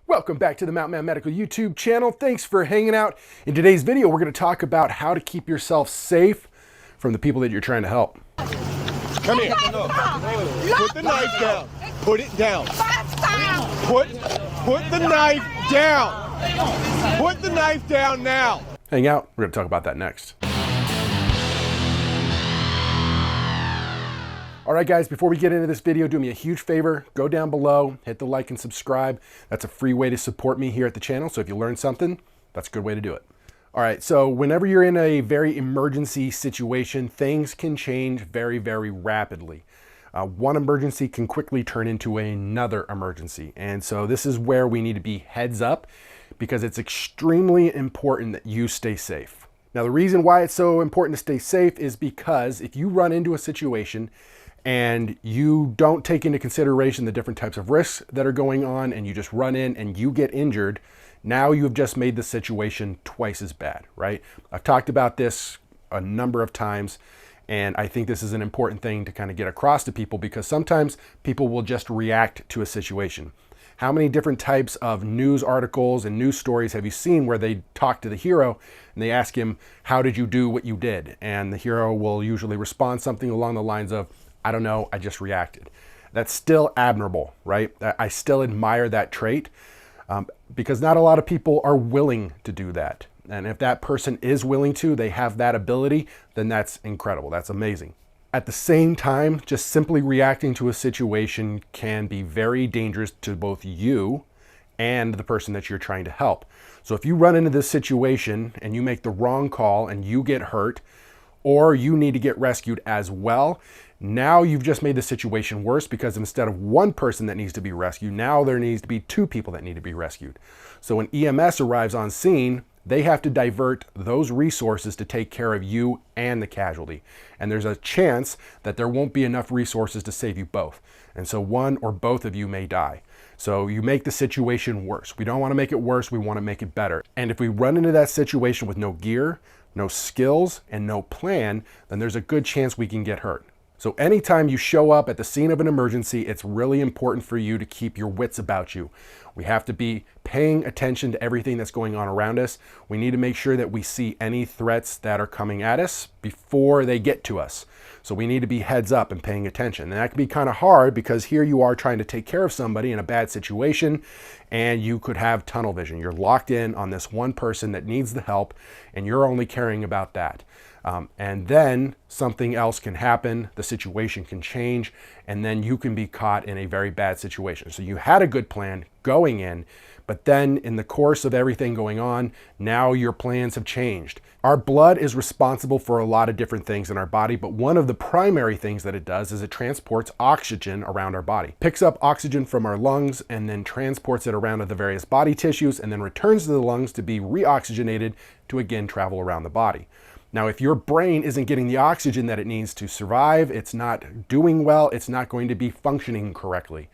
Welcome back to the Mountain Man Medical YouTube channel. Thanks for hanging out. In today's video, we're going to talk about how to keep yourself safe from the people that you're trying to help. Come here. Put the knife down. Put it down. Put the knife down. Put the knife down now. Hang out. We're going to talk about that next. All right, guys, before we get into this video, do me a huge favor. Go down below, hit the like and subscribe. That's a free way to support me here at the channel. So if you learned something, that's a good way to do it. All right, so whenever you're in a very emergency situation, things can change very, very rapidly. One emergency can quickly turn into another emergency. And so this is where we need to be heads up because it's extremely important that you stay safe. Now, the reason why it's so important to stay safe is because if you run into a situation and you don't take into consideration the different types of risks that are going on and you just run in and you get injured, now you've just made the situation twice as bad, right? I've talked about this a number of times, and I think this is an important thing to kind of get across to people because sometimes people will just react to a situation. How many different types of news articles and news stories have you seen where they talk to the hero and they ask him, how did you do what you did? And the hero will usually respond something along the lines of, I don't know, I just reacted. That's still admirable, right? I still admire that trait because not a lot of people are willing to do that. And if that person is willing to, they have that ability, then that's incredible. That's amazing. At the same time, just simply reacting to a situation can be very dangerous to both you and the person that you're trying to help. So if you run into this situation and you make the wrong call and you get hurt, or you need to get rescued as well, now you've just made the situation worse because instead of one person that needs to be rescued, now there needs to be two people that need to be rescued. So when EMS arrives on scene, they have to divert those resources to take care of you and the casualty. And there's a chance that there won't be enough resources to save you both. And so one or both of you may die. So you make the situation worse. We don't want to make it worse, we want to make it better. And if we run into that situation with no gear, no skills, and no plan, then there's a good chance we can get hurt. So anytime you show up at the scene of an emergency, it's really important for you to keep your wits about you. We have to be paying attention to everything that's going on around us. We need to make sure that we see any threats that are coming at us before they get to us. So we need to be heads up and paying attention. And that can be kind of hard because here you are trying to take care of somebody in a bad situation and you could have tunnel vision. You're locked in on this one person that needs the help and you're only caring about that. And then something else can happen, the situation can change, and then you can be caught in a very bad situation. So you had a good plan going in, but then in the course of everything going on, now your plans have changed. Our blood is responsible for a lot of different things in our body, but one of the primary things that it does is it transports oxygen around our body. Picks up oxygen from our lungs and then transports it around to the various body tissues and then returns to the lungs to be reoxygenated to again travel around the body. Now, if your brain isn't getting the oxygen that it needs to survive, it's not doing well, it's not going to be functioning correctly.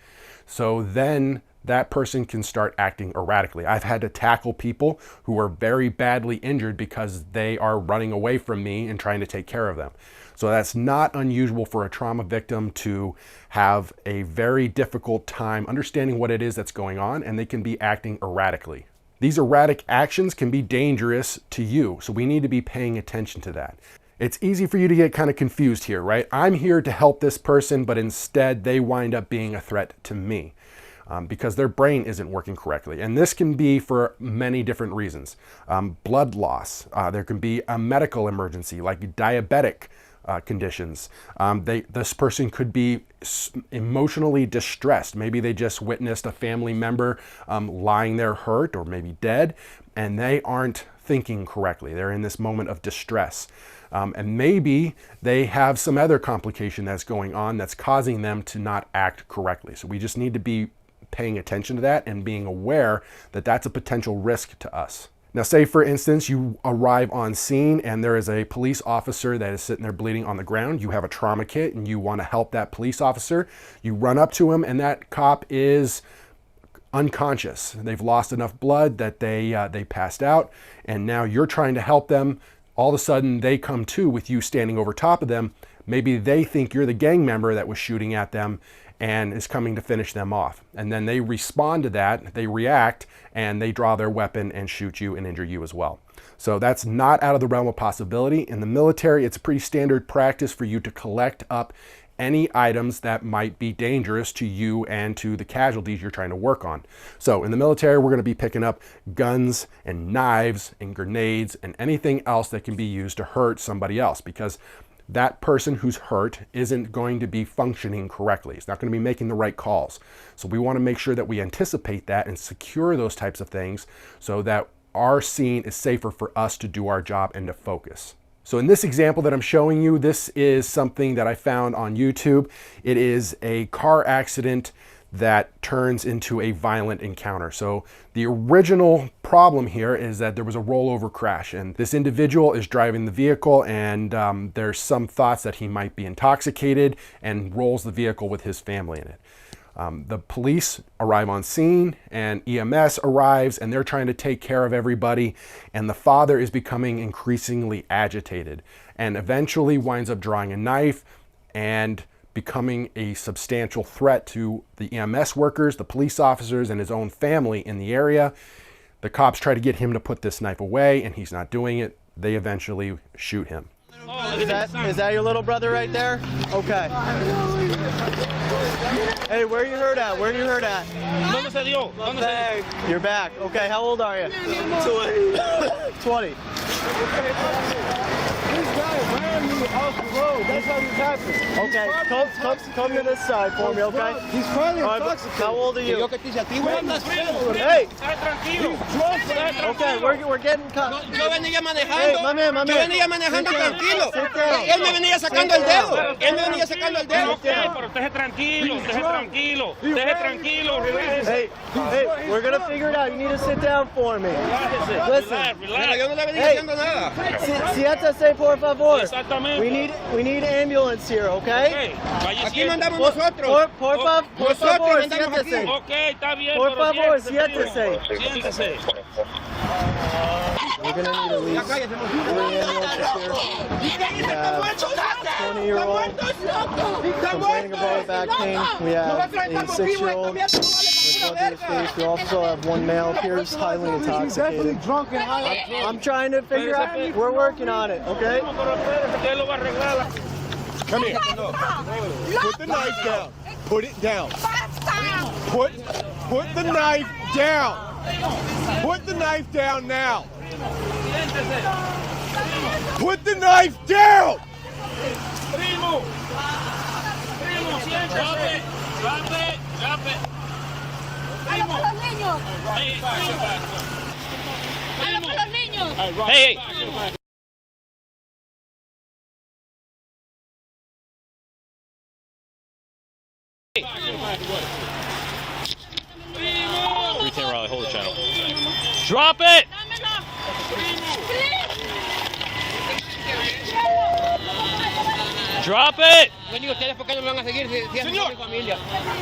So then that person can start acting erratically. I've had to tackle people who are very badly injured because they are running away from me and trying to take care of them. So that's not unusual for a trauma victim to have a very difficult time understanding what it is that's going on, and they can be acting erratically. These erratic actions can be dangerous to you, so we need to be paying attention to that. It's easy for you to get kind of confused here, right? I'm here to help this person, but instead they wind up being a threat to me because their brain isn't working correctly. And this can be for many different reasons. Blood loss, there can be a medical emergency like diabetic conditions. This person could be emotionally distressed. Maybe they just witnessed a family member lying there hurt or maybe dead, and they aren't thinking correctly. They're in this moment of distress. And maybe they have some other complication that's going on that's causing them to not act correctly. So we just need to be paying attention to that and being aware that that's a potential risk to us. Now, say for instance, you arrive on scene and there is a police officer that is sitting there bleeding on the ground. You have a trauma kit and you want to help that police officer. You run up to him and that cop is unconscious. They've lost enough blood that they passed out, and now you're trying to help them. All of a sudden they come to with you standing over top of them. Maybe they think you're the gang member that was shooting at them and is coming to finish them off. And then they respond to that, they react, and they draw their weapon and shoot you and injure you as well. So that's not out of the realm of possibility. In the military, it's pretty standard practice for you to collect up any items that might be dangerous to you and to the casualties you're trying to work on. So in the military, we're going to be picking up guns and knives and grenades and anything else that can be used to hurt somebody else, because that person who's hurt isn't going to be functioning correctly. It's not going to be making the right calls. So we want to make sure that we anticipate that and secure those types of things so that our scene is safer for us to do our job and to focus. So in this example that I'm showing you, this is something that I found on YouTube. It is a car accident that turns into a violent encounter. So the original problem here is that there was a rollover crash, and this individual is driving the vehicle, and there's some thoughts that he might be intoxicated, and rolls the vehicle with his family in it. The police arrive on scene and EMS arrives, and they're trying to take care of everybody, and the father is becoming increasingly agitated and eventually winds up drawing a knife and becoming a substantial threat to the EMS workers, the police officers, and his own family in the area. The cops try to get him to put this knife away, and he's not doing it. They eventually shoot him. Is that your little brother right there? Okay. Hey, where are you hurt at? Where are you hurt at? Okay. You're back. Okay, how old are you? 20. Okay, come to this side for me, okay? He's probably intoxicated. How old are you? Hey! Okay, we're getting caught. Yo venía manejando. Hey, my man. Yo venía manejando tranquilo. Él me venía sacando el dedo. Él me venía sacando el dedo. Pero estése tranquilo, Hey, we're gonna figure it out. You need to sit down for me. Listen. Pero yo no le venía haciendo nada. Siéntese, por favor. Exactamente. We need ambulance here, okay? Aquí mandamos nosotros. Por favor, siéntese. Ok, está bien. Por pero favor, siéntese. siéntese. We're gonna need at least 3 ambulances here. We have a 20-year-old complaining about back pain. We have a 6-year-old with blood in his face. We also have one male here who's highly intoxicated. I'm trying to figure out. We're working on it, okay? Come here. Put the knife down. Put it down. Put the knife down. Put the knife down now. Put the knife down. Primo, siéntese. Drop it. Primo. Hey. Everything Raleigh, hold the channel. Drop it! Drop it! ¿Ustedes por qué no me van a seguir si es mi familia?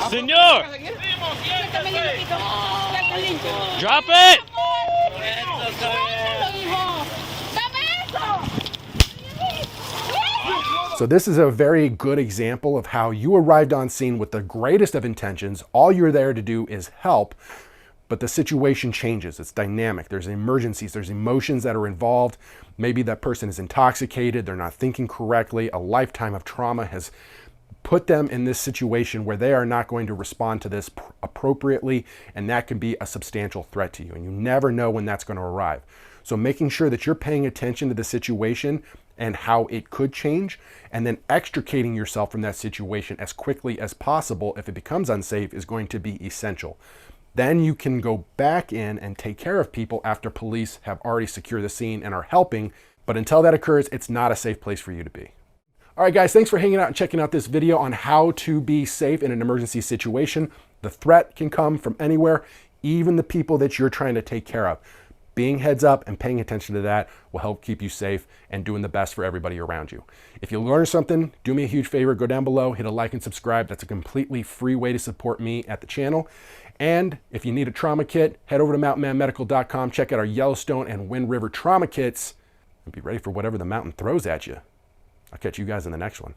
Señor! Drop it! So this is a very good example of how you arrived on scene with the greatest of intentions. All you're there to do is help, but the situation changes. It's dynamic. There's emergencies. There's emotions that are involved. Maybe that person is intoxicated. They're not thinking correctly. A lifetime of trauma has put them in this situation where they are not going to respond to this appropriately, and that can be a substantial threat to you, and you never know when that's going to arrive. So making sure that you're paying attention to the situation and how it could change, and then extricating yourself from that situation as quickly as possible if it becomes unsafe is going to be essential. Then you can go back in and take care of people after police have already secured the scene and are helping, but until that occurs, it's not a safe place for you to be. All right, guys, thanks for hanging out and checking out this video on how to be safe in an emergency situation. The threat can come from anywhere, even the people that you're trying to take care of. Being heads up and paying attention to that will help keep you safe and doing the best for everybody around you. If you learn something, do me a huge favor, go down below, hit a like and subscribe. That's a completely free way to support me at the channel. And if you need a trauma kit, head over to mountainmanmedical.com, check out our Yellowstone and Wind River trauma kits, and be ready for whatever the mountain throws at you. I'll catch you guys in the next one.